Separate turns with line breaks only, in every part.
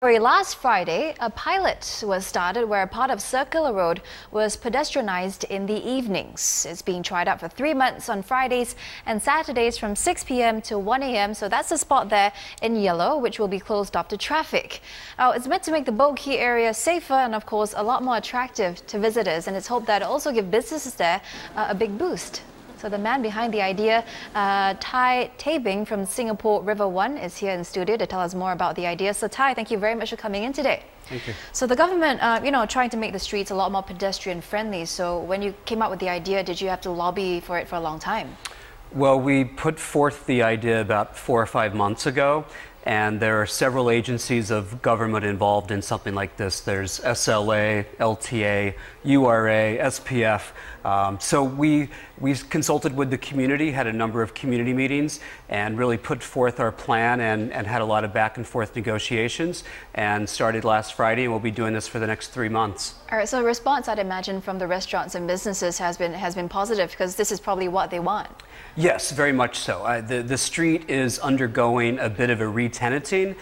Last Friday, a pilot was started where a part of Circular Road was pedestrianised in the evenings. It's being tried out for 3 months on Fridays and Saturdays from 6 p.m. to 1 a.m. So that's the spot there in yellow, which will be closed off to traffic. It's meant to make the Boat Quay area safer and, of course, a lot more attractive to visitors. And it's hoped that it'll also give businesses there a big boost. So the man behind the idea, Tyrone Tabing from Singapore River One, is here in studio to tell us more about the idea. So Ty, thank you very much for coming in today.
Thank you.
So the government, trying to make the streets a lot more pedestrian friendly. So when you came up with the idea, did you have to lobby for it for a long time?
Well, we put forth the idea about 4 or 5 months ago, and there are several agencies of government involved in something like this. There's SLA, LTA, URA, SPF. So we consulted with the community, had a number of community meetings, and really put forth our plan and had a lot of back and forth negotiations, and started last Friday, and we'll be doing this for the next 3 months.
All right, so the response, I'd imagine, from the restaurants and businesses has been positive, because this is probably what they want.
Yes, very much so. The street is undergoing a bit of a re-tenanting.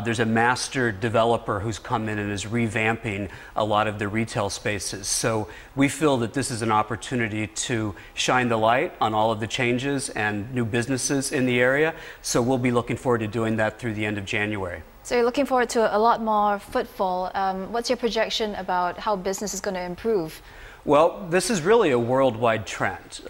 There's a master developer who's come in and is revamping a lot of the retail spaces. So we feel that this is an opportunity to shine the light on all of the changes and new businesses in the area. So we'll be looking forward to doing that through the end of January.
So you're looking forward to a lot more footfall. What's your projection about how business is going to improve?
Well, this is really a worldwide trend.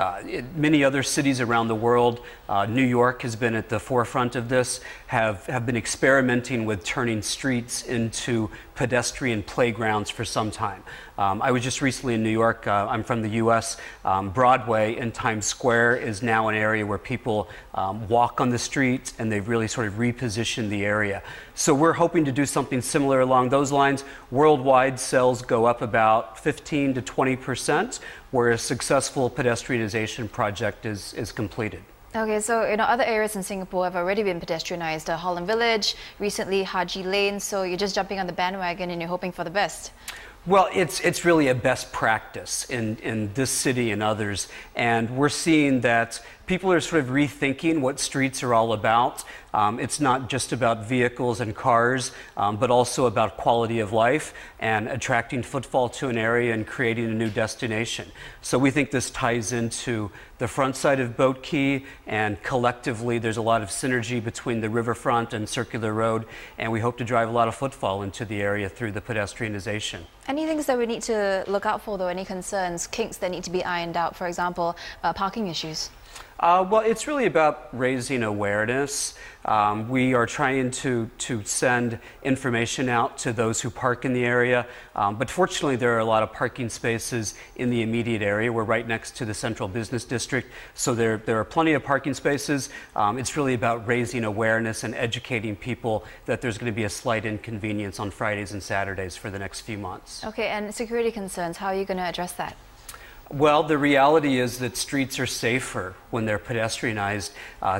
Many other cities around the world, New York has been at the forefront of this, have been experimenting with turning streets into pedestrian playgrounds for some time. I was just recently in New York. I'm from the U.S. Broadway in Times Square is now an area where people walk on the street, and they've really sort of repositioned the area. So we're hoping to do something similar along those lines. Worldwide, sales go up about 15 to 20%, where a successful pedestrianization project is completed.
Okay, so other areas in Singapore have already been pedestrianised. Holland Village, recently Haji Lane, so you're just jumping on the bandwagon and you're hoping for the best.
Well, it's really a best practice in this city and others, and we're seeing that people are sort of rethinking what streets are all about. It's not just about vehicles and cars, but also about quality of life and attracting footfall to an area and creating a new destination. So we think this ties into the front side of Boat Quay, and collectively there's a lot of synergy between the riverfront and Circular Road, and we hope to drive a lot of footfall into the area through the pedestrianization.
Any things that we need to look out for, though? Any concerns, kinks that need to be ironed out? For example, parking issues.
Well, it's really about raising awareness. We are trying to send information out to those who park in the area, but fortunately there are a lot of parking spaces in the immediate area. We're right next to the Central Business District, so there are plenty of parking spaces. It's really about raising awareness and educating people that there's going to be a slight inconvenience on Fridays and Saturdays for the next few months.
Okay, and security concerns, how are you going to address that?
Well, the reality is that streets are safer when they're pedestrianized.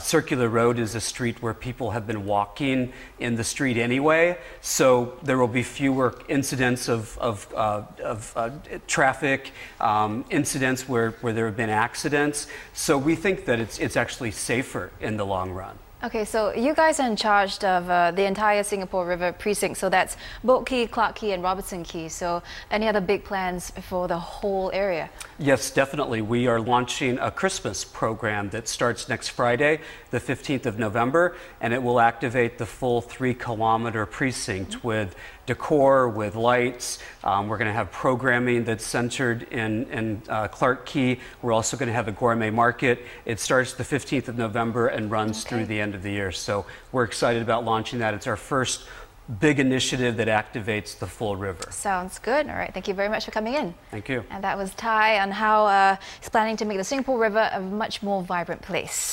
Circular Road is a street where people have been walking in the street anyway, so there will be fewer incidents of traffic, incidents where there have been accidents. So we think that it's actually safer in the long run.
Okay, so you guys are in charge of the entire Singapore River precinct, so that's Boat Quay, Clarke Quay and Robertson Quay. So any other big plans for the whole area?
Yes, definitely. We are launching a Christmas program that starts next Friday, the 15th of November, and it will activate the full 3-kilometer precinct with decor, with lights. We're going to have programming that's centered in Clarke Quay. We're also going to have a gourmet market. It starts the 15th of November and runs through the end of the year. So we're excited about launching that. It's our first big initiative that activates the full river.
Sounds good. All right, thank you very much for coming in.
Thank you.
And that was Ty on how he's planning to make the Singapore River a much more vibrant place.